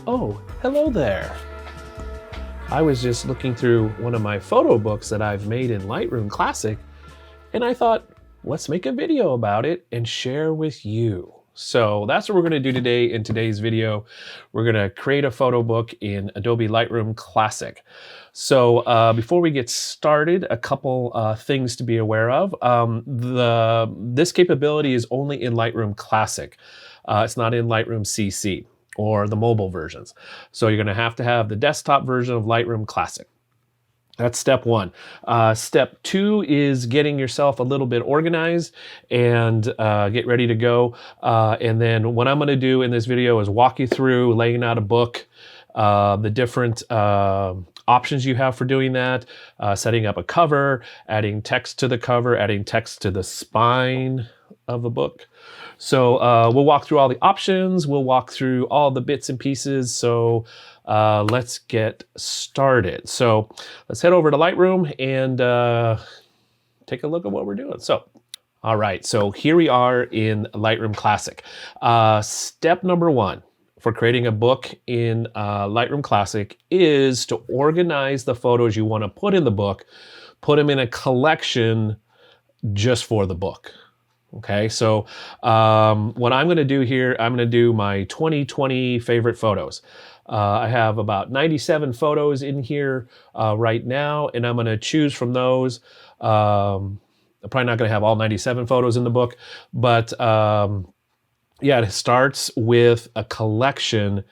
Oh, hello there. I was just looking through one of my photo books that I've made in Lightroom Classic, and I thought, let's make a video about it and share with you. So that's what we're going to do today in today's video. We're going to create a photo book in Adobe Lightroom Classic. So before we get started, a couple things to be aware of. This capability is only in Lightroom Classic. It's not in Lightroom CC or the mobile versions. So you're going to have the desktop version of Lightroom Classic. That's step one. Step two is getting yourself a little bit organized and get ready to go. And then what I'm going to do in this video is walk you through laying out a book, the different options you have for doing that, setting up a cover, adding text to the cover, adding text to the spine of a book. So we'll walk through all the options. We'll walk through all the bits and pieces. So let's get started. So let's head over to Lightroom and take a look at what we're doing. So, all right, so here we are in Lightroom Classic. Step number one for creating a book in Lightroom Classic is to organize the photos you want to put in the book, put them in a collection just for the book. Okay, so what I'm going to do here, I'm going to do my 2020 favorite photos. I have about 97 photos in here right now, and I'm going to choose from those. I'm probably not going to have all 97 photos in the book, but yeah, it starts with a collection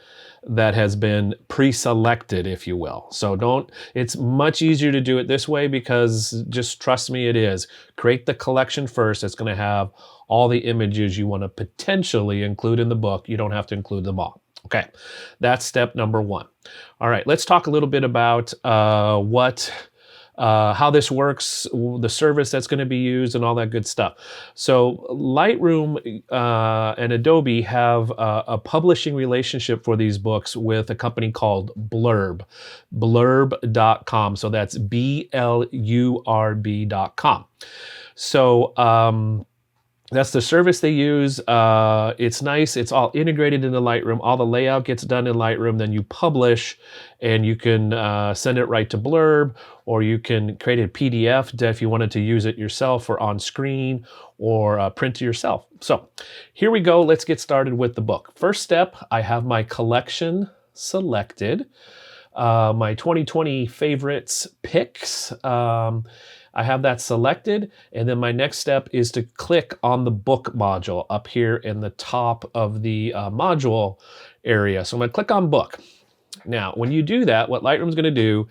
that has been pre-selected, if you will. So it's much easier to do it this way because just trust me, it is. Create the collection first. It's going to have all the images you want to potentially include in the book. You don't have to include them all. Okay, that's step number one. All right, let's talk a little bit about how this works, the service that's going to be used, and all that good stuff. So Lightroom and Adobe have a publishing relationship for these books with a company called Blurb, blurb.com. So that's blurb.com. So that's the service they use. It's nice. It's all integrated into Lightroom. All the layout gets done in Lightroom. Then you publish, and you can send it right to Blurb, or you can create a PDF if you wanted to use it yourself or on screen, or print it yourself. So here we go. Let's get started with the book. First step, I have my collection selected. My 2020 favorites picks. I have that selected, and then my next step is to click on the book module up here in the top of the module area. So I'm going to click on book. Now, when you do that, what Lightroom's going to do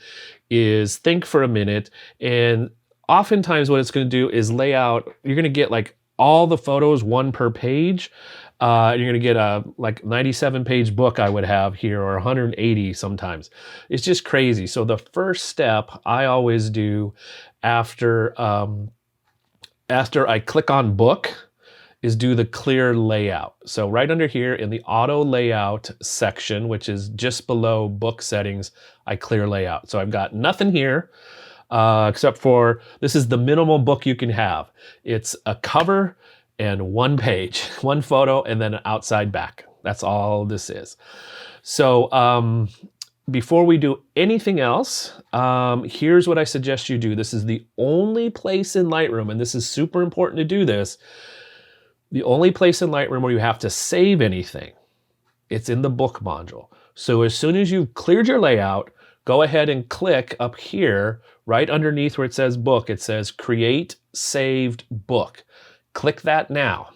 is think for a minute, and oftentimes what it's going to do is lay out, you're going to get like all the photos, one per page. You're going to get a like 97-page book I would have here, or 180 sometimes. It's just crazy. So the first step I always do after I click on book is do the clear layout. So right under here in the auto layout section, which is just below book settings, I clear layout. So I've got nothing here except for this is the minimal book you can have. It's a cover and one page, one photo, and then an outside back. That's all this is. So before we do anything else, here's what I suggest you do. This is the only place in Lightroom, and this is super important to do this, the only place in Lightroom where you have to save anything. It's in the book module. So as soon as you've cleared your layout, go ahead and click up here, right underneath where it says book, it says create saved book. Click that now,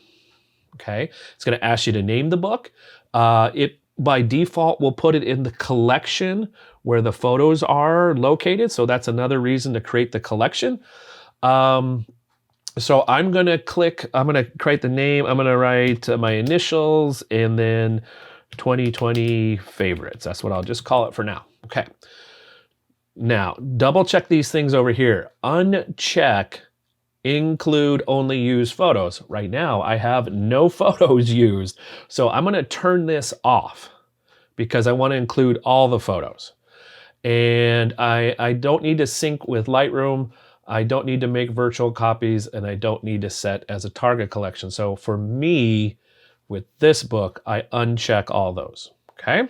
okay? It's gonna ask you to name the book. It by default will put it in the collection where the photos are located. So that's another reason to create the collection. So I'm gonna create the name. I'm gonna write my initials and then 2020 favorites. That's what I'll just call it for now. Okay. Now, double check these things over here. Uncheck include only used photos. Right now, I have no photos used. So I'm gonna turn this off because I wanna include all the photos. And I don't need to sync with Lightroom. I don't need to make virtual copies, and I don't need to set as a target collection. So for me, with this book, I uncheck all those, okay?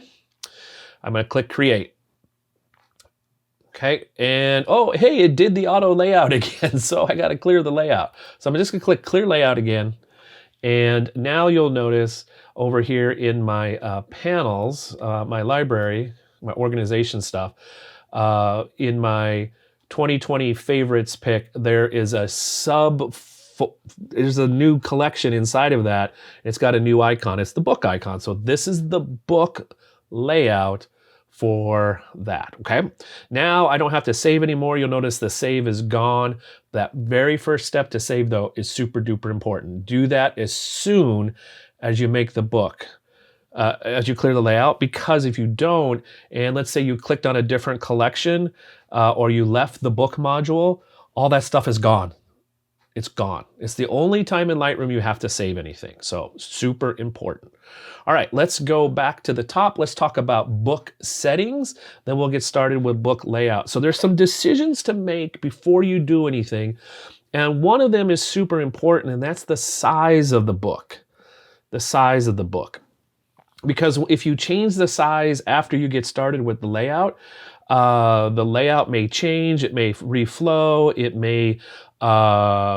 I'm going to click create. Okay, and oh, hey, it did the auto layout again, so I got to clear the layout. So I'm just going to click clear layout again, and now you'll notice over here in my panels, my library, my organization stuff, in my 2020 favorites pick, there is a there's a new collection inside of that. It's got a new icon. It's the book icon. So this is the book layout for that, okay? Now I don't have to save anymore. You'll notice the save is gone. That very first step to save, though, is super duper important. Do that as soon as you make the book, as you clear the layout, because if you don't, and let's say you clicked on a different collection or you left the book module, all that stuff is gone. It's gone. It's the only time in Lightroom you have to save anything. So super important. All right, let's go back to the top. Let's talk about book settings. Then we'll get started with book layout. So there's some decisions to make before you do anything. And one of them is super important, and that's the size of the book. The size of the book. Because if you change the size after you get started with the layout may change, it may reflow, it may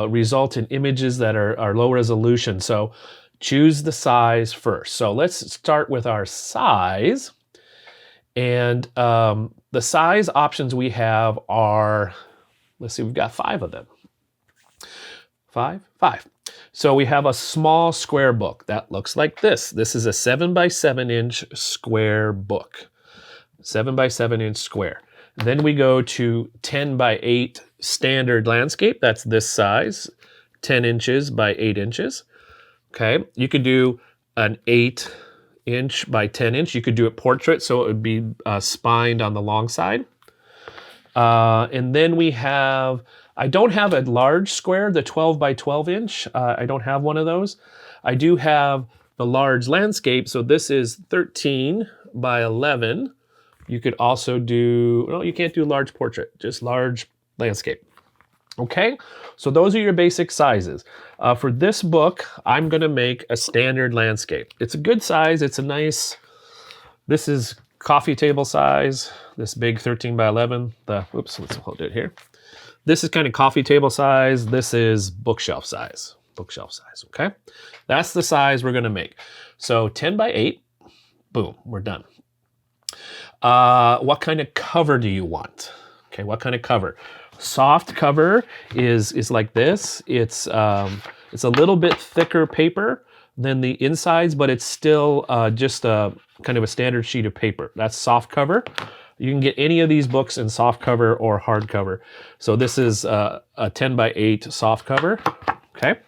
result in images that are low resolution. So choose the size first. So let's start with our size. And the size options we have are, let's see, we've got 5 of them. Five. So we have a small square book that looks like this. This is a 7 by 7 inch square book. 7 by 7 inch square. Then we go to 10 by 8 standard landscape. That's this size, 10 inches by 8 inches. Okay, you could do an 8 inch by 10 inch. You could do it portrait, so it would be spined on the long side. And then we have, I don't have a large square, the 12 by 12 inch. I don't have one of those. I do have the large landscape, so this is 13 by 11. You could also do, no, you can't do large portrait, just large landscape. Okay, so those are your basic sizes. For this book, I'm gonna make a standard landscape. It's a good size, it's a nice, this is coffee table size, this big 13 by 11, let's hold it here. This is kind of coffee table size, this is bookshelf size, okay? That's the size we're gonna make. So 10 by 8, boom, we're done. What kind of cover do you want? Okay, what kind of cover? Soft cover is like this. It's a little bit thicker paper than the insides, but it's still just a kind of a standard sheet of paper. That's soft cover. You can get any of these books in soft cover or hard cover. So this is a 10 by 8 soft cover, okay?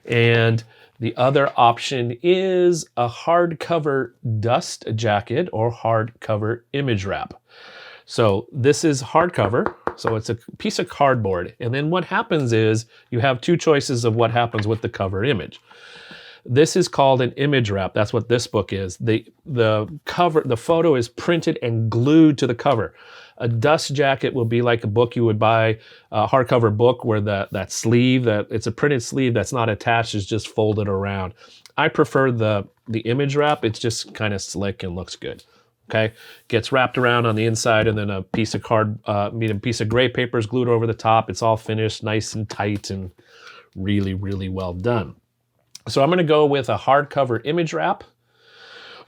And the other option is a hardcover dust jacket or hardcover image wrap. So this is hardcover, so it's a piece of cardboard. And then what happens is you have 2 choices of what happens with the cover image. This is called an image wrap. That's what this book is. The cover, the photo is printed and glued to the cover. A dust jacket will be like a book you would buy, a hardcover book where that sleeve, it's a printed sleeve that's not attached, is just folded around. I prefer the image wrap. It's just kind of slick and looks good. Okay, gets wrapped around on the inside, and then a piece of piece of gray paper is glued over the top. It's all finished, nice and tight, and really, really well done. So I'm going to go with a hardcover image wrap.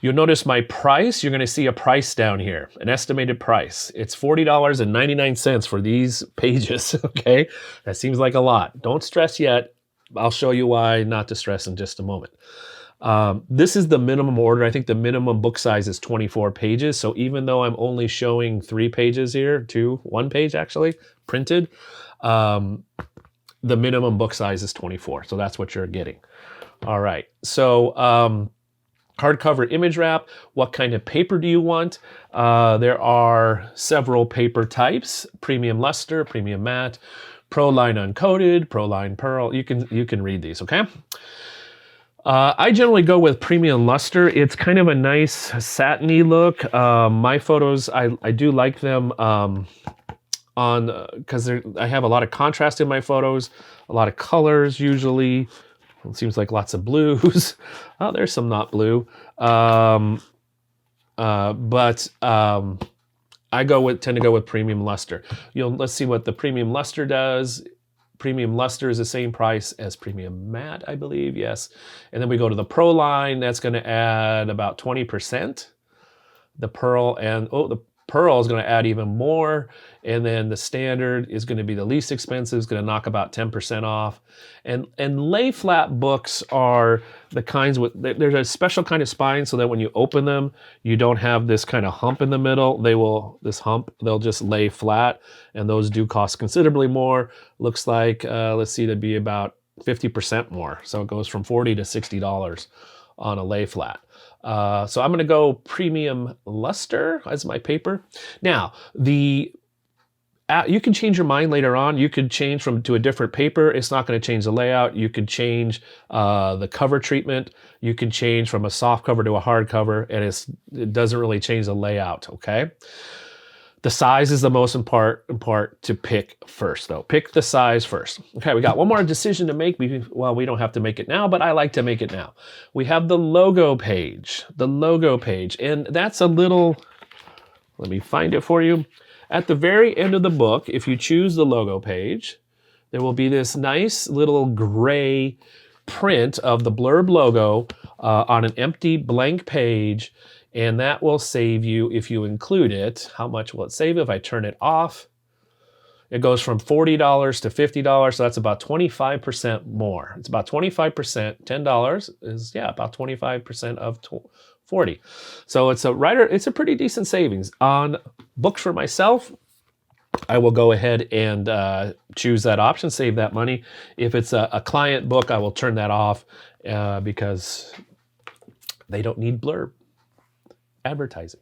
You'll notice my price. You're going to see a price down here, an estimated price. It's $40.99 for these pages, okay? That seems like a lot. Don't stress yet. I'll show you why not to stress in just a moment. This is the minimum order. I think the minimum book size is 24 pages. So even though I'm only showing 3 pages here, 1 page actually, printed, the minimum book size is 24. So that's what you're getting. All right, so hardcover image wrap. What kind of paper do you want? There are several paper types: premium luster, premium matte, Proline uncoated, Proline pearl. You can read these, okay? I generally go with premium luster. It's kind of a nice satiny look. My photos, I do like them because I have a lot of contrast in my photos, a lot of colors usually. It seems like lots of blues. Oh, there's some not blue. but I tend to go with premium luster. Let's see what the premium luster does. Premium luster is the same price as premium matte, I believe. Yes. And then we go to the pro line. That's going to add about 20%. The pearl the pearl is going to add even more. And then the standard is going to be the least expensive. It's going to knock about 10% off. And lay flat books are the kinds there's a special kind of spine so that when you open them, you don't have this kind of hump in the middle. They'll just lay flat, and those do cost considerably more. Looks like, let's see, to be about 50% more. So it goes from $40 to $60 on a lay flat. So I'm going to go premium luster as my paper. Now, you can change your mind later on. You could change to a different paper. It's not going to change the layout. You could change the cover treatment. You can change from a soft cover to a hard cover, and it doesn't really change the layout, okay? The size is the most important part to pick first, though. Pick the size first. Okay, we got one more decision to make. Well, we don't have to make it now, but I like to make it now. We have the logo page. The logo page. And that's a little... Let me find it for you. At the very end of the book, if you choose the logo page, there will be this nice little gray print of the Blurb logo on an empty blank page. And that will save you if you include it. How much will it save if I turn it off? It goes from $40 to $50, so that's about 25% more. It's about 25%. $10 is, about 25% of 40. So it's a pretty decent savings. On books for myself, I will go ahead and choose that option, save that money. If it's a client book, I will turn that off because they don't need Blurb advertising.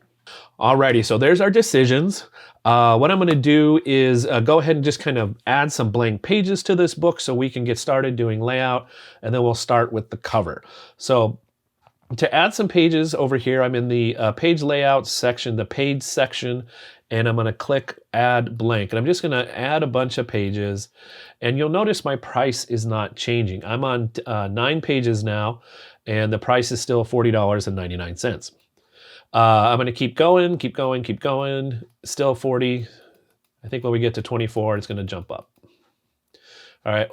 Alrighty, so there's our decisions. What I'm going to do is go ahead and just kind of add some blank pages to this book so we can get started doing layout, and then we'll start with the cover. So to add some pages over here, I'm in the page layout section, the page section, and I'm going to click add blank. And I'm just going to add a bunch of pages, and you'll notice my price is not changing. I'm on 9 pages now, and the price is still $40.99. I'm going to keep going, still 40. I think when we get to 24, it's going to jump up. All right,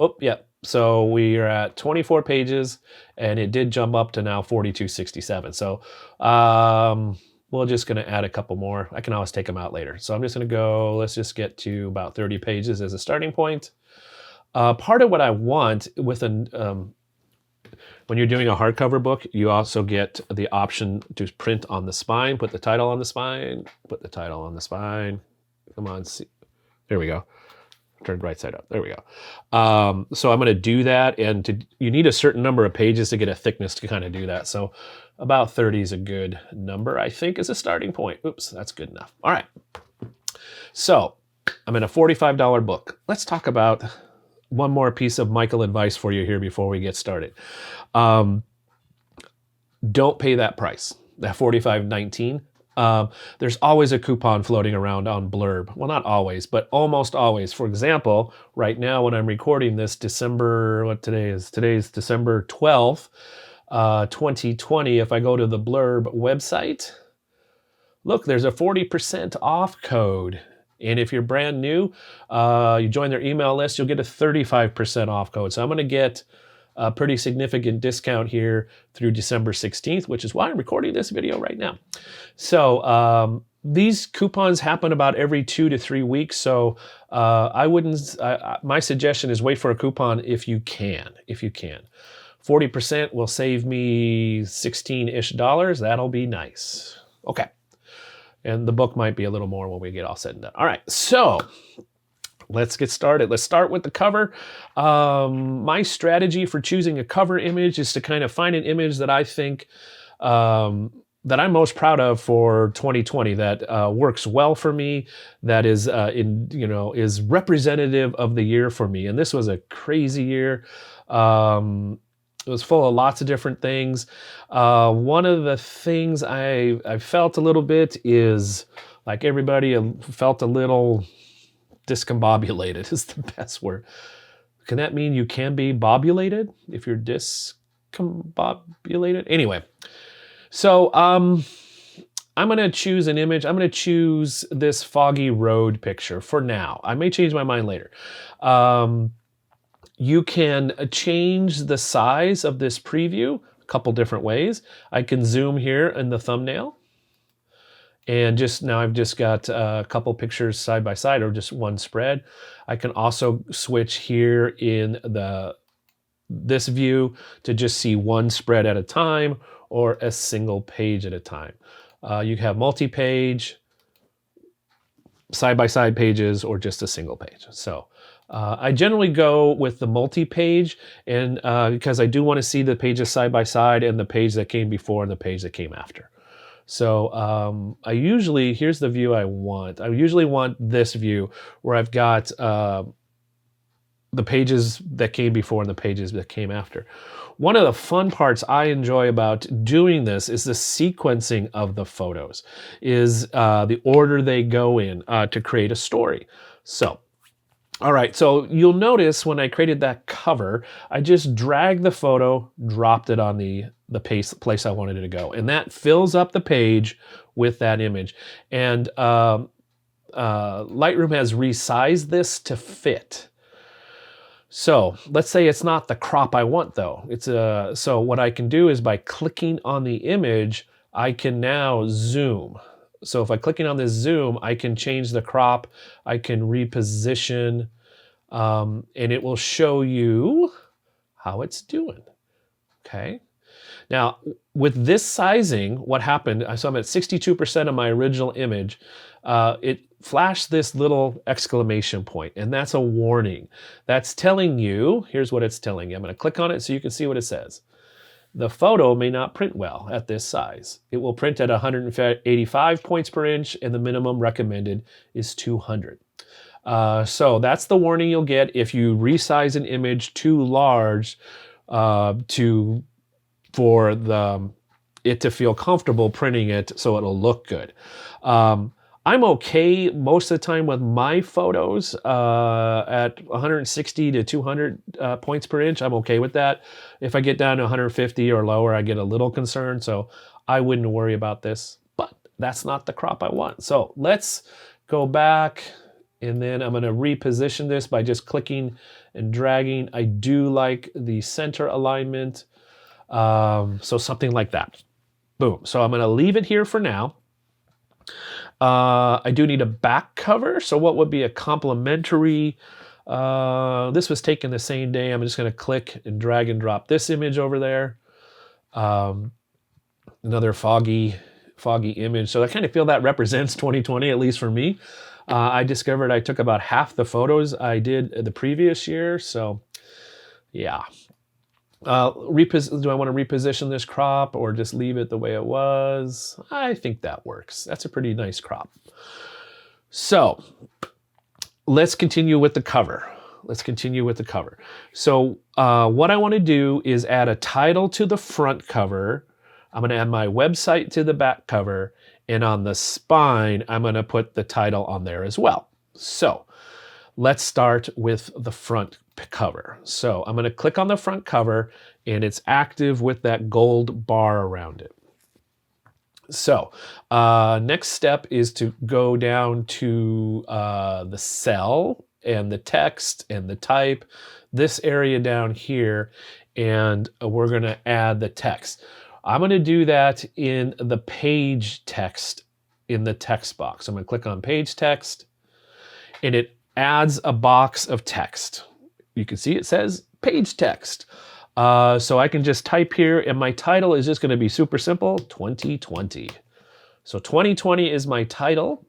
so we are at 24 pages, and it did jump up to now 42.67. So we're just going to add a couple more. I can always take them out later. So I'm just going to go, let's just get to about 30 pages as a starting point. Part of what I want with when you're doing a hardcover book, you also get the option to print on the spine, put the title on the spine, put the title on the spine. Come on, see. There we go. Turned right side up. There we go. So I'm going to do that, and you need a certain number of pages to get a thickness to kind of do that. So about 30 is a good number, I think, as a starting point. Oops, that's good enough. All right. So I'm in a $45 book. Let's talk about one more piece of Michael advice for you here before we get started. Don't pay that price, that $45.19. There's always a coupon floating around on Blurb. Well, not always, but almost always. For example, right now when I'm recording this, today's December 12th, 2020. If I go to the Blurb website, look, there's a 40% off code. And if you're brand new, you join their email list, you'll get a 35% off code. So I'm going to get a pretty significant discount here through December 16th, which is why I'm recording this video right now. So these coupons happen about every 2 to 3 weeks. So my suggestion is wait for a coupon if you can. 40% will save me $16-ish. That'll be nice. Okay. And the book might be a little more when we get all said and done. All right, so let's get started. Let's start with the cover. My strategy for choosing a cover image is to kind of find an image that I think that I'm most proud of for 2020, that works well for me, that is is representative of the year for me. And this was a crazy year. It was full of lots of different things. One of the things I felt a little bit is, like everybody, felt a little discombobulated is the best word. Can that mean you can be bobulated if you're discombobulated? Anyway, so I'm I'm going to choose an image. I'm going to choose this foggy road picture for now. I may change my mind later. You can change the size of this preview a couple different ways. I can zoom here in the thumbnail. And just now I've just got a couple pictures side by side or just one spread. I can also switch here in this view to just see one spread at a time or a single page at a time. You have multi-page, side-by-side pages, or just a single page. So I generally go with the multi-page, and because I do want to see the pages side by side and the page that came before and the page that came after. So I usually, here's the view I want. I usually want this view where I've got the pages that came before and the pages that came after. One of the fun parts I enjoy about doing this is the sequencing of the photos, is the order they go in to create a story. So, all right, so you'll notice when I created that cover, I just dragged the photo, dropped it on the place I wanted it to go. And that fills up the page with that image. And Lightroom has resized this to fit. So let's say it's not the crop I want though. So what I can do is by clicking on the image, I can now zoom. So if I'm clicking on this zoom, I can change the crop, I can reposition, and it will show you how it's doing, okay? Now, with this sizing, what happened, so I'm at 62% of my original image, it flashed this little exclamation point, and that's a warning. That's telling you, here's what it's telling you. I'm gonna click on it so you can see what it says. The photo may not print well at this size. It will print at 185 points per inch, and the minimum recommended is 200. So that's the warning you'll get if you resize an image too large for it to feel comfortable printing it so it'll look good. I'm okay most of the time with my photos at 160 to 200 points per inch. I'm okay with that. If I get down to 150 or lower, I get a little concerned, so I wouldn't worry about this, but that's not the crop I want. So let's go back, and then I'm gonna reposition this by just clicking and dragging. I do like the center alignment, so something like that. Boom. So I'm gonna leave it here for now. I do need a back cover. So what would be a complementary, this was taken the same day. I'm just going to click and drag and drop this image over there. Another foggy image. So I kind of feel that represents 2020, at least for me. I discovered I took about half the photos I did the previous year. So yeah. Do I want to reposition this crop or just leave it the way it was? I think that works. That's a pretty nice crop. So let's continue with the cover. So what I want to do is add a title to the front cover. I'm going to add my website to the back cover. And on the spine, I'm going to put the title on there as well. So let's start with the front cover. So I'm going to click on the front cover, and it's active with that gold bar around it. So next step is to go down to the cell and the text and the type, this area down here, and we're going to add the text. I'm going to do that in the page text in the text box. I'm going to click on page text, and it adds a box of text. You can see it says page text. So I can just type here, and my title is just going to be super simple, 2020. So 2020 is my title.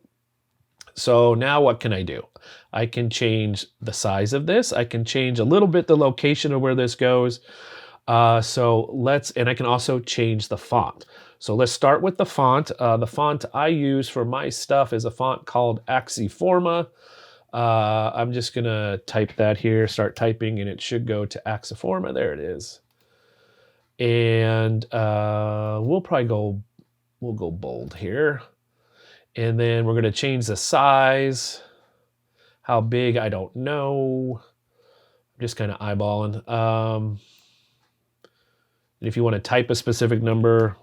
So now what can I do? I can change the size of this. I can change a little bit the location of where this goes. And I can also change the font. So let's start with the font. The font I use for my stuff is a font called Axiforma. I'm just gonna type that here, start typing, and it should go to Axiforma. There it is. And we'll go bold here. And then we're gonna change the size. How big, I don't know. I'm just kind of eyeballing. And if you want to type a specific number,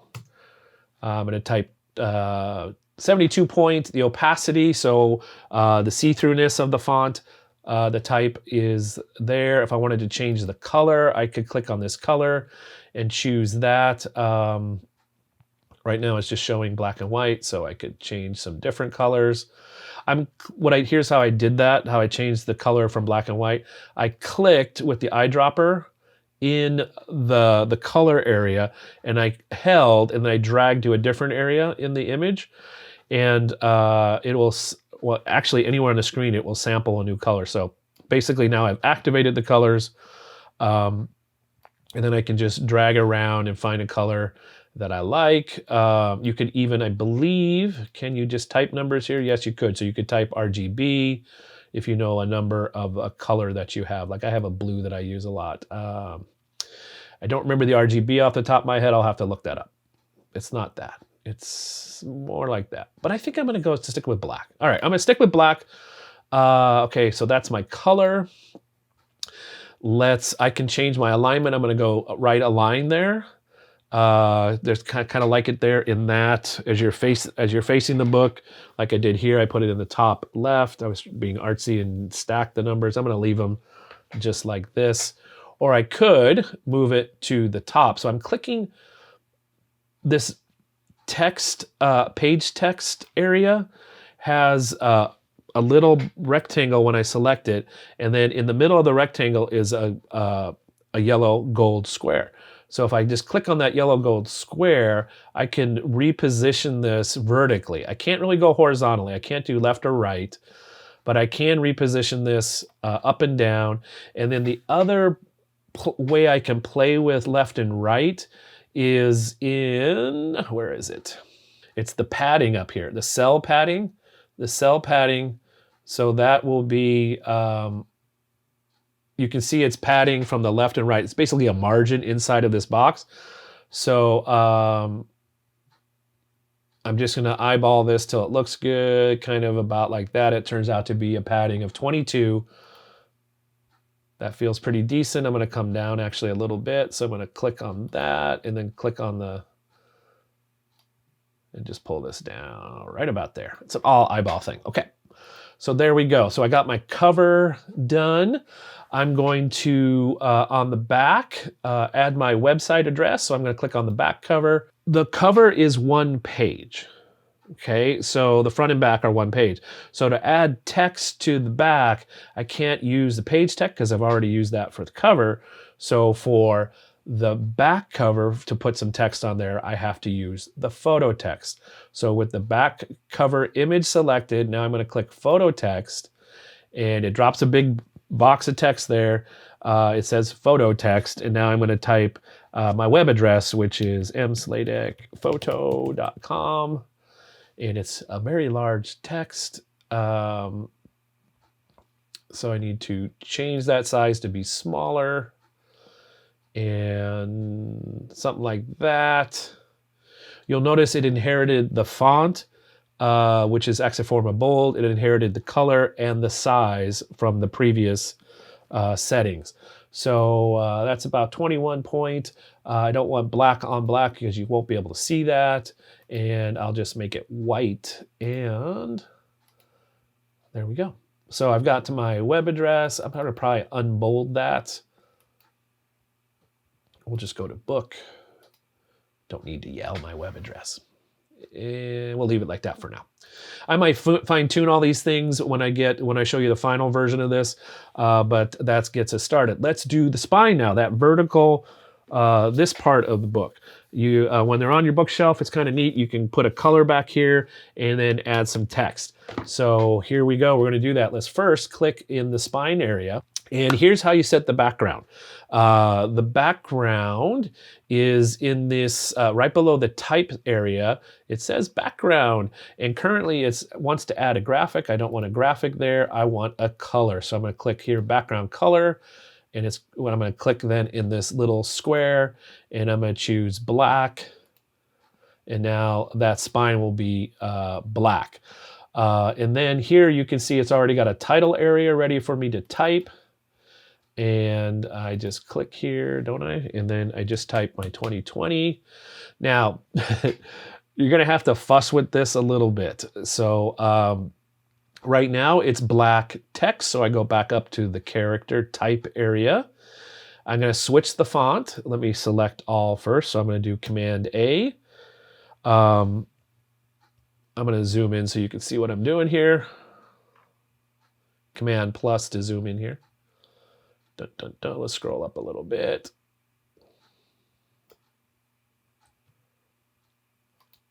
I'm gonna type 72 point, the opacity, so the see-throughness of the font, the type is there. If I wanted to change the color, I could click on this color and choose that. Right now it's just showing black and white, so I could change some different colors. Here's how I did that, how I changed the color from black and white. I clicked with the eyedropper in the color area, and I held and then I dragged to a different area in the image, and it will, well, actually anywhere on the screen it will sample a new color. So basically now I've activated the colors, and then I can just drag around and find a color that I like. You could even, I believe, can you just type numbers here? Yes, you could. So you could type RGB if you know a number of a color that you have. Like I have a blue that I use a lot. I don't remember the RGB off the top of my head. I'll have to look that up. It's not that. It's more like that. But I think I'm going to go to stick with black. All right, I'm going to stick with black. Okay, so that's my color. I can change my alignment. I'm going to go right align there. There's kind of like it there in that as you're facing the book, like I did here, I put it in the top left. I was being artsy and stacked the numbers. I'm going to leave them just like this, or I could move it to the top. So I'm clicking this text, page text area has a little rectangle when I select it, and then in the middle of the rectangle is a yellow gold square. So if I just click on that yellow gold square, I can reposition this vertically. I can't really go horizontally. I can't do left or right, but I can reposition this up and down. And then the other way I can play with left and right is in, where is it? It's the padding up here, the cell padding. So that will be, you can see it's padding from the left and right. It's basically a margin inside of this box. So I'm just gonna eyeball this till it looks good, kind of about like that. It turns out to be a padding of 22. That feels pretty decent. I'm gonna come down actually a little bit. So I'm gonna click on that and then click on and just pull this down right about there. It's an all eyeball thing. Okay, so there we go. So I got my cover done. I'm going to, on the back, add my website address. So I'm going to click on the back cover. The cover is one page. Okay, so the front and back are one page. So to add text to the back, I can't use the page text because I've already used that for the cover. So for the back cover, to put some text on there, I have to use the photo text. So with the back cover image selected, now I'm going to click photo text, and it drops a big box of text there. It says photo text, and now I'm going to type my web address, which is msladekphoto.com, and it's a very large text. So I need to change that size to be smaller and something like that. You'll notice it inherited the font, which is Axiforma Bold. It inherited the color and the size from the previous settings. So that's about 21 point. I don't want black on black because you won't be able to see that. And I'll just make it white. And there we go. So I've got to my web address. I'm going to probably unbold that. We'll just go to book. Don't need to yell my web address. And we'll leave it like that for now. I might fine tune all these things when I show you the final version of this, but that gets us started. Let's do the spine now, that vertical, this part of the book. When they're on your bookshelf, it's kind of neat. You can put a color back here and then add some text. So here we go. We're going to do that. Let's first click in the spine area. And here's how you set the background. The background is in this, right below the type area. It says background, and currently it wants to add a graphic. I don't want a graphic there. I want a color. So I'm going to click here, background color, and it's what I'm going to click then in this little square, and I'm going to choose black. And now that spine will be black. And then here you can see it's already got a title area ready for me to type. And I just click here, don't I? And then I just type my 2020. Now, you're going to have to fuss with this a little bit. So right now it's black text. So I go back up to the character type area. I'm going to switch the font. Let me select all first. So I'm going to do Command A. I'm going to zoom in so you can see what I'm doing here. Command plus to zoom in here. Dun, dun, dun. Let's scroll up a little bit.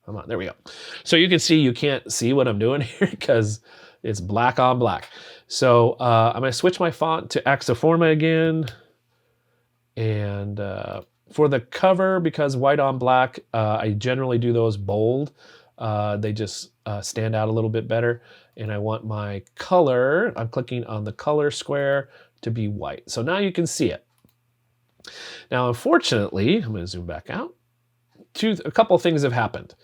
Come on, there we go. So you can see you can't see what I'm doing here because it's black on black. So I'm going to switch my font to Axiforma again. And for the cover, because white on black, I generally do those bold. They just stand out a little bit better. And I want my color, I'm clicking on the color square to be white. So now you can see it. Now, unfortunately, I'm going to zoom back out. A couple of things have happened.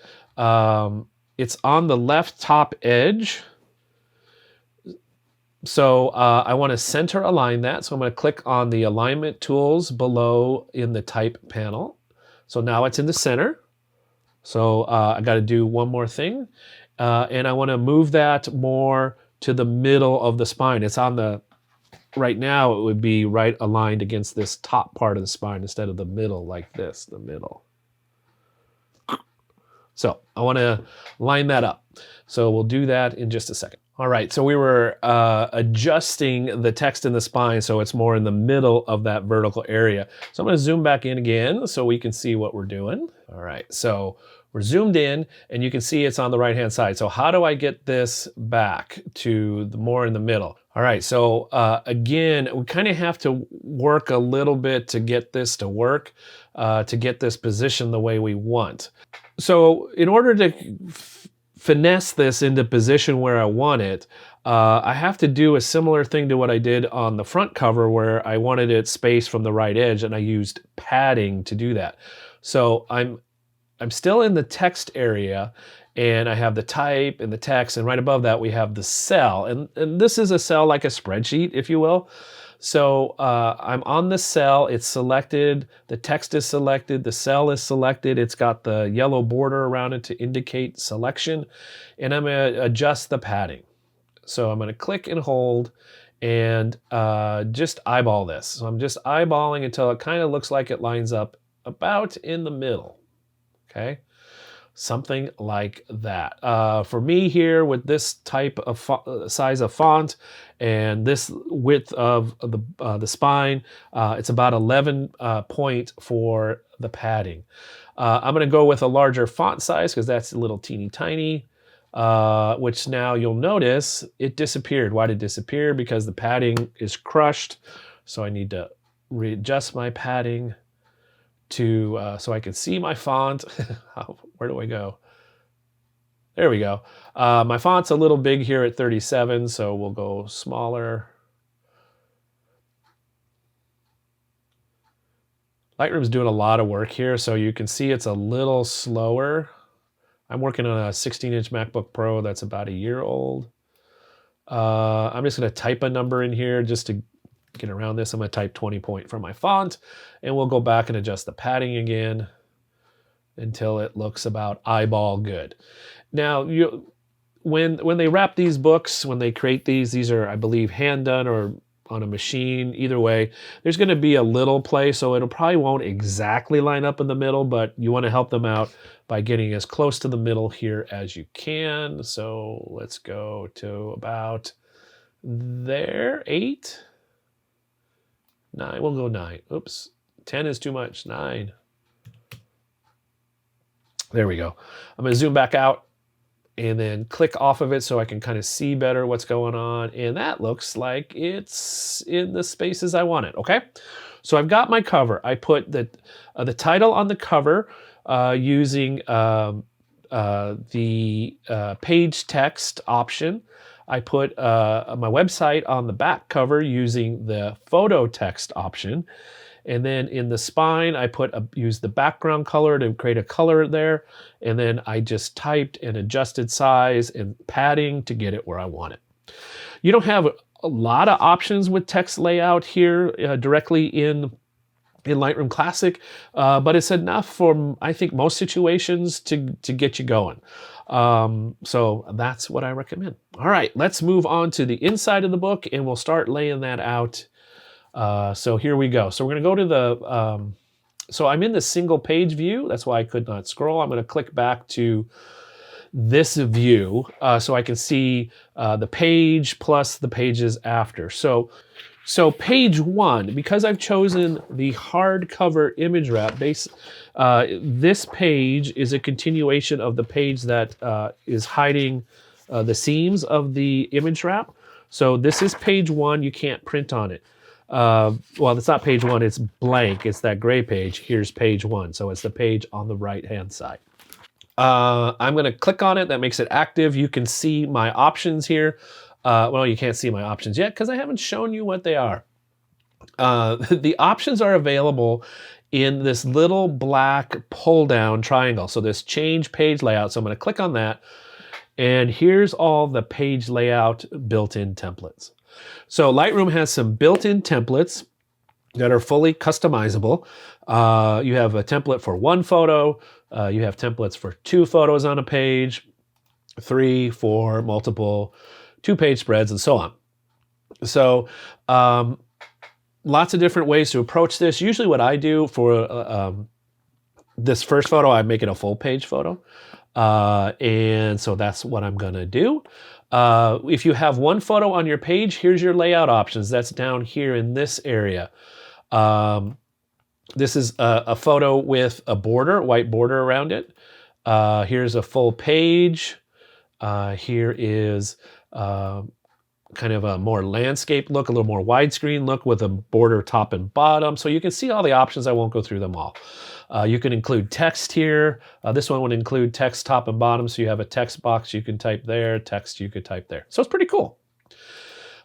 It's on the left top edge. So I want to center align that. So I'm going to click on the alignment tools below in the type panel. So now it's in the center. So I got to do one more thing. And I want to move that more to the middle of the spine. It's on the, right now it would be right aligned against this top part of the spine instead of the middle like this, the middle. So I want to line that up. So we'll do that in just a second. All right, so we were adjusting the text in the spine so it's more in the middle of that vertical area. So I'm going to zoom back in again so we can see what we're doing. All right, so we're zoomed in and you can see it's on the right-hand side. So how do I get this back to the more in the middle? All right, so again, we kind of have to work a little bit to get this to work, to get this position the way we want. So in order to finesse this into position where I want it, I have to do a similar thing to what I did on the front cover where I wanted it spaced from the right edge and I used padding to do that. So I'm still in the text area and I have the type and the text, and right above that we have the cell. And this is a cell like a spreadsheet, if you will. So I'm on the cell, it's selected, the text is selected, the cell is selected, it's got the yellow border around it to indicate selection, and I'm going to adjust the padding. So I'm going to click and hold and just eyeball this. So I'm just eyeballing until it kind of looks like it lines up about in the middle, okay? Something like that. For me here with this type of size of font and this width of the spine, it's about 11 point for the padding. I'm going to go with a larger font size because that's a little teeny tiny, which now you'll notice it disappeared. Why did it disappear? Because the padding is crushed. So I need to readjust my padding to so I can see my font. Where do I go? There we go. My font's a little big here at 37, so we'll go smaller. Lightroom's doing a lot of work here, so you can see it's a little slower. I'm working on a 16-inch MacBook Pro that's about a year old. I'm just going to type a number in here just to get around this. I'm going to type 20 point for my font, and we'll go back and adjust the padding again until it looks about eyeball good. Now, when they wrap these books, when they create these are, I believe, hand done or on a machine. Either way, there's going to be a little play, so it'll probably won't exactly line up in the middle, but you want to help them out by getting as close to the middle here as you can. So let's go to about there, 8, 9. We'll go 9. Oops, 10 is too much. 9. There we go. I'm going to zoom back out and then click off of it so I can kind of see better what's going on. And that looks like it's in the spaces I want it, okay? So I've got my cover. I put the title on the cover using the page text option. I put my website on the back cover using the photo text option. And then in the spine, I used the background color to create a color there. And then I just typed and adjusted size and padding to get it where I want it. You don't have a lot of options with text layout here directly in in Lightroom Classic, but it's enough for, I think, most situations to get you going. So that's what I recommend. All right, let's move on to the inside of the book, and we'll start laying that out. So here we go. So we're going to go to the, so I'm in the single page view. That's why I could not scroll. I'm going to click back to this view so I can see the page plus the pages after. So page 1, because I've chosen the hardcover image wrap base, this page is a continuation of the page that is hiding the seams of the image wrap. So this is page 1. You can't print on it. Well, it's not page 1. It's blank. It's that gray page. Here's page 1. So it's the page on the right-hand side. I'm going to click on it. That makes it active. You can see my options here. Well, you can't see my options yet because I haven't shown you what they are. The options are available in this little black pull-down triangle. So this change page layout. So I'm going to click on that. And here's all the page layout built-in templates. So Lightroom has some built-in templates that are fully customizable. You have a template for 1 photo. You have templates for 2 photos on a page, 3, 4, multiple 2-page spreads, and so on. So lots of different ways to approach this. Usually what I do for this first photo, I make it a full page photo. And so that's what I'm gonna do. If you have 1 photo on your page, here's your layout options. That's down here in this area. This is a photo with a border, white border around it. Here's a full page. Here is kind of a more landscape look, a little more widescreen look with a border top and bottom. So you can see all the options. I won't go through them all. You can include text here. This one would include text top and bottom. So you have a text box you can type there, text you could type there. So it's pretty cool.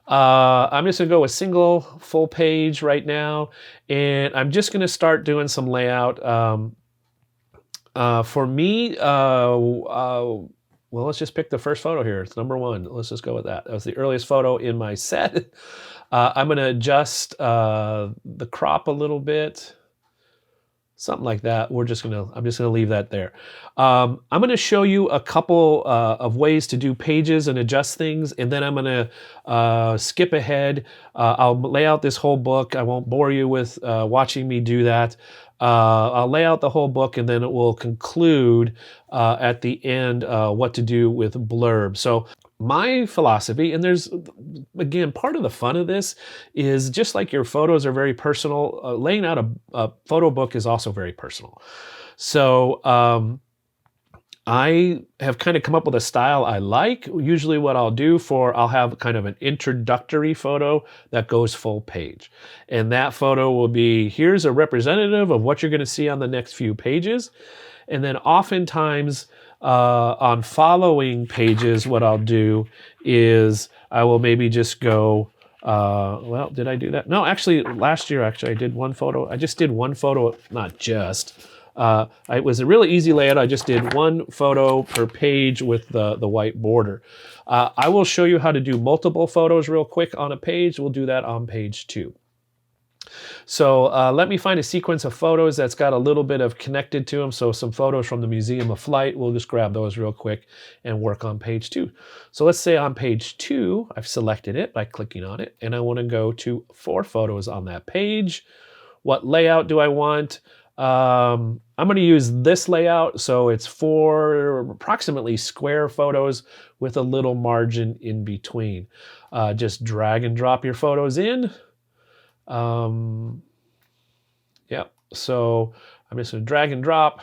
I'm just gonna go with single full page right now. And I'm just gonna start doing some layout. For me, well, let's just pick the first photo here. It's number 1. Let's just go with that. That was the earliest photo in my set. I'm going to adjust the crop a little bit. Something like that. I'm just going to leave that there. I'm going to show you a couple of ways to do pages and adjust things, and then I'm going to skip ahead. I'll lay out this whole book. I won't bore you with watching me do that. I'll lay out the whole book, and then it will conclude at the end what to do with Blurb. So my philosophy, and there's, again, part of the fun of this is just like your photos are very personal, laying out a photo book is also very personal. So I have kind of come up with a style I like. Usually what I'll do I'll have kind of an introductory photo that goes full page. And that photo will be, here's a representative of what you're going to see on the next few pages. And then oftentimes on following pages, what I'll do is I will maybe just go, well, did I do that? No, actually, last year, I did 1 photo. I just did 1 photo, not just. It was a really easy layout. I just did 1 photo per page with the white border. I will show you how to do multiple photos real quick on a page. We'll do that on page 2. So let me find a sequence of photos that's got a little bit of connected to them. So some photos from the Museum of Flight. We'll just grab those real quick and work on page 2. So let's say on page 2, I've selected it by clicking on it, and I want to go to 4 photos on that page. What layout do I want? I'm going to use this layout. So it's 4 approximately square photos with a little margin in between. Just drag and drop your photos in. Yeah, so I'm just going to drag and drop.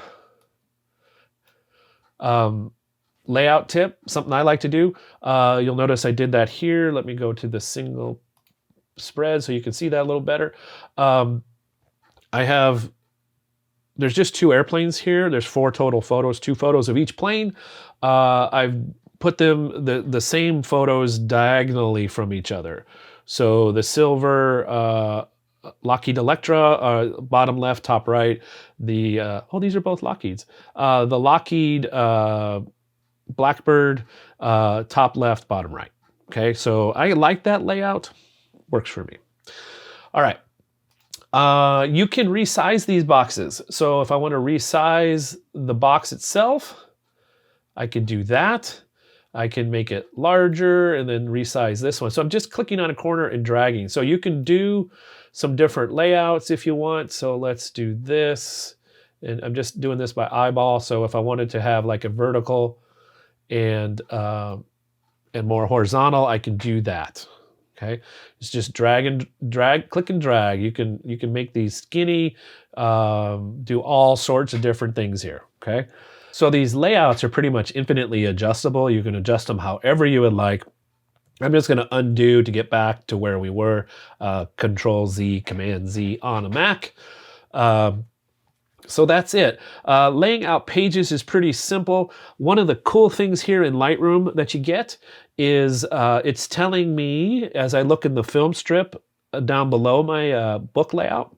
Layout tip, something I like to do. You'll notice I did that here. Let me go to the single spread so you can see that a little better. There's just 2 airplanes here. There's 4 total photos, 2 photos of each plane. I've put them, the same photos diagonally from each other. So the silver Lockheed Electra, bottom left, top right. These are both Lockheeds. The Lockheed Blackbird, top left, bottom right. Okay, so I like that layout. Works for me. All right. You can resize these boxes. So if I want to resize the box itself, I can do that. I can make it larger and then resize this one. So I'm just clicking on a corner and dragging. So you can do some different layouts if you want. So let's do this. And I'm just doing this by eyeball. So if I wanted to have like a vertical and more horizontal, I can do that. Okay, it's just drag and drag, click and drag. You can make these skinny, do all sorts of different things here. Okay, so these layouts are pretty much infinitely adjustable. You can adjust them however you would like. I'm just going to undo to get back to where we were. Control Z, Command Z on a Mac. So that's it. Laying out pages is pretty simple. One of the cool things here in Lightroom that you get is it's telling me, as I look in the film strip down below my book layout,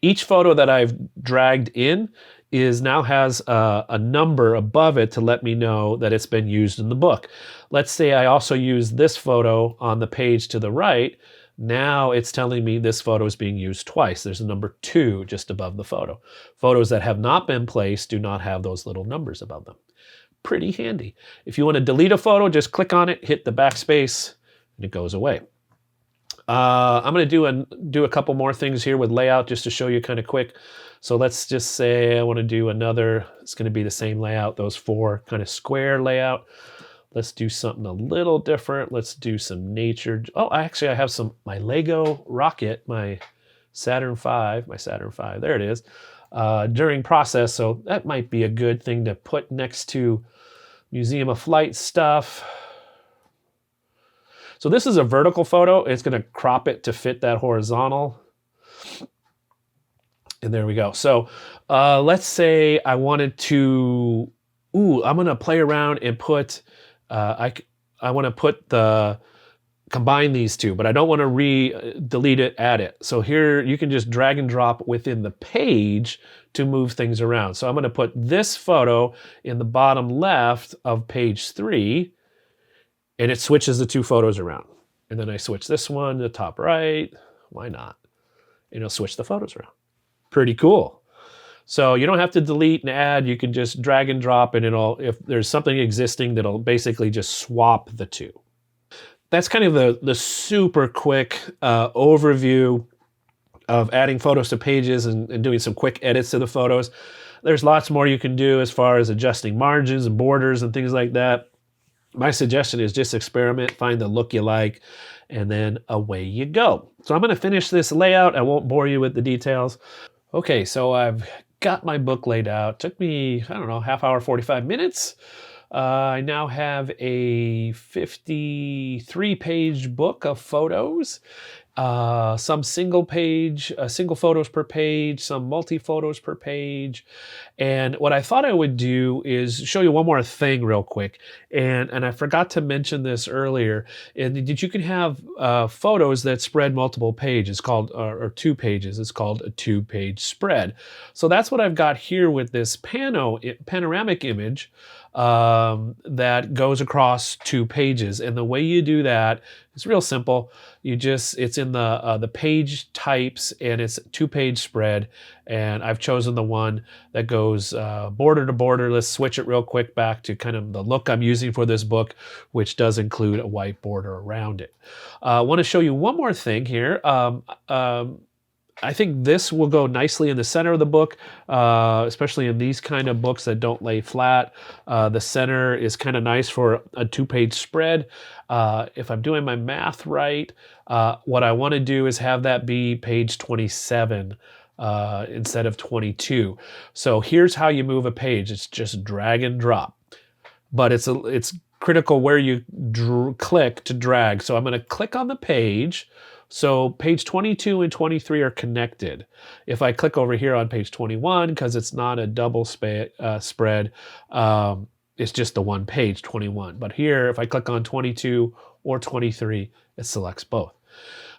each photo that I've dragged in now has a number above it to let me know that it's been used in the book. Let's say I also use this photo on the page to the right. Now it's telling me this photo is being used twice. There's a number 2 just above the photo. Photos that have not been placed do not have those little numbers above them. Pretty handy. If you want to delete a photo, just click on it, hit the backspace, and it goes away. I'm going to do a couple more things here with layout just to show you kind of quick. So let's just say I want to do another, it's going to be the same layout, those 4 kind of square layout. Let's do something a little different. Let's do some nature. Oh, actually I have my Lego rocket, my Saturn V, there it is, during process. So that might be a good thing to put next to Museum of Flight stuff. So this is a vertical photo. It's going to crop it to fit that horizontal. And there we go. So let's say I wanted to, I'm going to play around and put, I want to combine these two, but I don't want to delete it, add it. So here you can just drag and drop within the page to move things around. So I'm going to put this photo in the bottom left of page 3, and it switches the 2 photos around. And then I switch this one to the top right. Why not? And it'll switch the photos around. Pretty cool. So you don't have to delete and add. You can just drag and drop, and if there's something existing, that'll basically just swap the 2. That's kind of the super quick overview of adding photos to pages and doing some quick edits to the photos. There's lots more you can do as far as adjusting margins and borders and things like that. My suggestion is just experiment, find the look you like, and then away you go. So I'm going to finish this layout. I won't bore you with the details. Okay, so I've got my book laid out. Took me, I don't know, half hour, 45 minutes. I now have a 53-page book of photos. Some single photos per page, some multi-photos per page. And what I thought I would do is show you one more thing real quick. And I forgot to mention this earlier, and that you can have photos that spread multiple pages, called, or 2 pages. It's called a 2-page spread. So that's what I've got here with this panoramic image that goes across 2 pages. And the way you do that is real simple. It's in the page types, and it's a 2-page spread. And I've chosen the one that goes border to border. Let's switch it real quick back to kind of the look I'm using for this book, which does include a white border around it. I want to show you one more thing here. I think this will go nicely in the center of the book, especially in these kind of books that don't lay flat. The center is kind of nice for a 2-page spread. If I'm doing my math right, what I want to do is have that be page 27 instead of 22. So here's how you move a page. It's just drag and drop. But it's critical where you click to drag. So I'm going to click on the page. So page 22 and 23 are connected. If I click over here on page 21, because it's not a double spread, it's just the one page, 21. But here, if I click on 22 or 23, it selects both.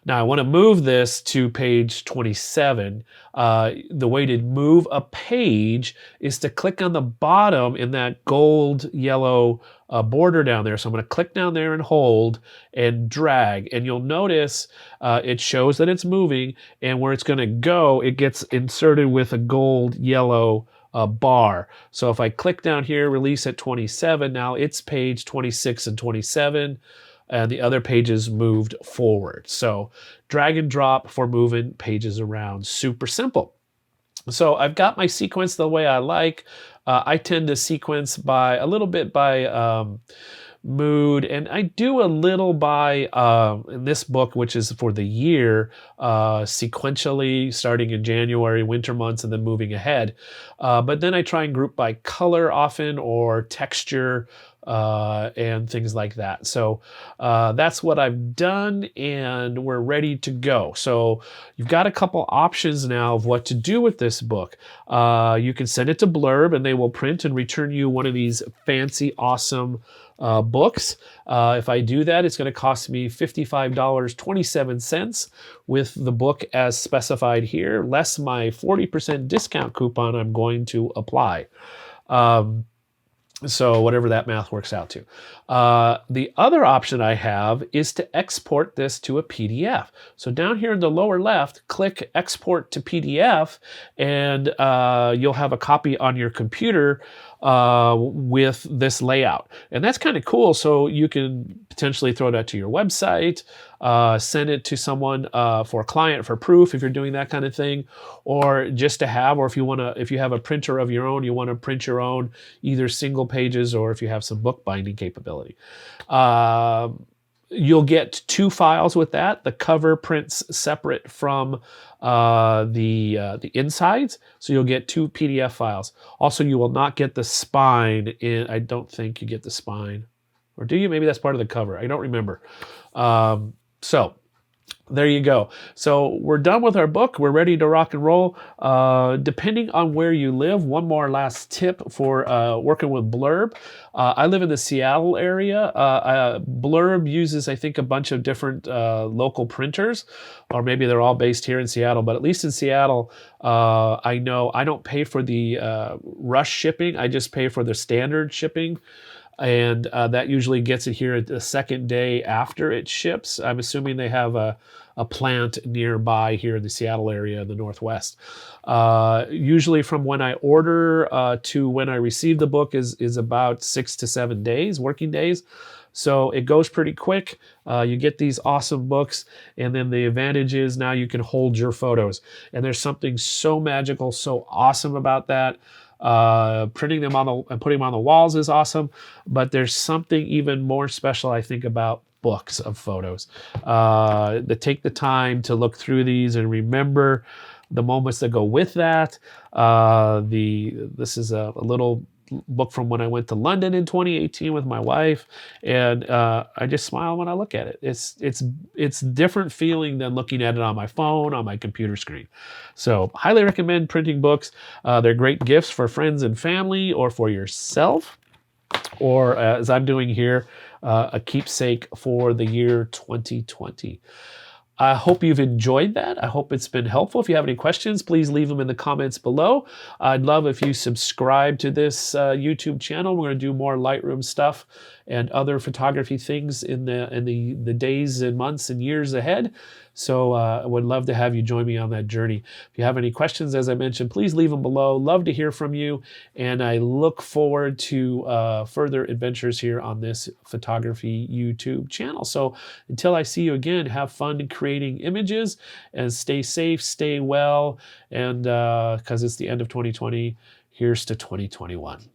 Now I want to move this to page 27. The way to move a page is to click on the bottom in that gold yellow border down there. So I'm going to click down there and hold and drag, and you'll notice it shows that it's moving, and where it's going to go, it gets inserted with a gold yellow bar. So if I click down here, release at 27, now it's page 26 and 27. And the other pages moved forward. So drag and drop for moving pages around, super simple. So I've got my sequence the way I like. I tend to sequence by a little bit by mood, and I do a little by, in this book, which is for the year, sequentially starting in January, winter months, and then moving ahead. But then I try and group by color often, or texture, and things like that. So that's what I've done, and we're ready to go. So you've got a couple options now of what to do with this book. You can send it to Blurb, and they will print and return you one of these fancy, awesome books. If I do that, it's going to cost me $55.27 with the book as specified here, less my 40% discount coupon I'm going to apply. So whatever that math works out to. The other option I have is to export this to a PDF. So down here in the lower left, click Export to PDF, and you'll have a copy on your computer with this layout. And that's kind of cool. So you can potentially throw that to your website, send it to someone for a client for proof if you're doing that kind of thing, or just to have, or if you have a printer of your own, you want to print your own either single pages, or if you have some bookbinding capability. You'll get 2 files with that. The cover prints separate from the insides, so you'll get 2 PDF files. Also, you will not get the spine in. I don't think you get the spine, or do you? Maybe that's part of the cover. I don't remember. So there you go. So we're done with our book. We're ready to rock and roll. Depending on where you live, one more last tip for working with Blurb. I live in the Seattle area. Blurb uses, I think, a bunch of different local printers, or maybe they're all based here in Seattle, but at least in Seattle, I know I don't pay for the rush shipping. I just pay for the standard shipping. And that usually gets it here the second day after it ships. I'm assuming they have a plant nearby here in the Seattle area in the Northwest. Usually from when I order to when I receive the book is about 6 to 7 days, working days. So it goes pretty quick. You get these awesome books, and then the advantage is now you can hold your photos. And there's something so magical, so awesome about that. Printing them and putting them on the walls is awesome, but there's something even more special, I think, about books of photos. That take the time to look through these and remember the moments that go with that. This is a little book from when I went to London in 2018 with my wife, and I just smile when I look at it. It's different feeling than looking at it on my phone, on my computer screen. So highly recommend printing books. They're great gifts for friends and family, or for yourself, or as I'm doing here, a keepsake for the year 2020. I hope you've enjoyed that. I hope it's been helpful. If you have any questions, please leave them in the comments below. I'd love if you subscribe to this YouTube channel. We're going to do more Lightroom stuff and other photography things in the days and months and years ahead. So I would love to have you join me on that journey. If you have any questions, as I mentioned, please leave them below. Love to hear from you. And I look forward to further adventures here on this photography YouTube channel. So until I see you again, have fun creating images, and stay safe, stay well. And because it's the end of 2020, here's to 2021.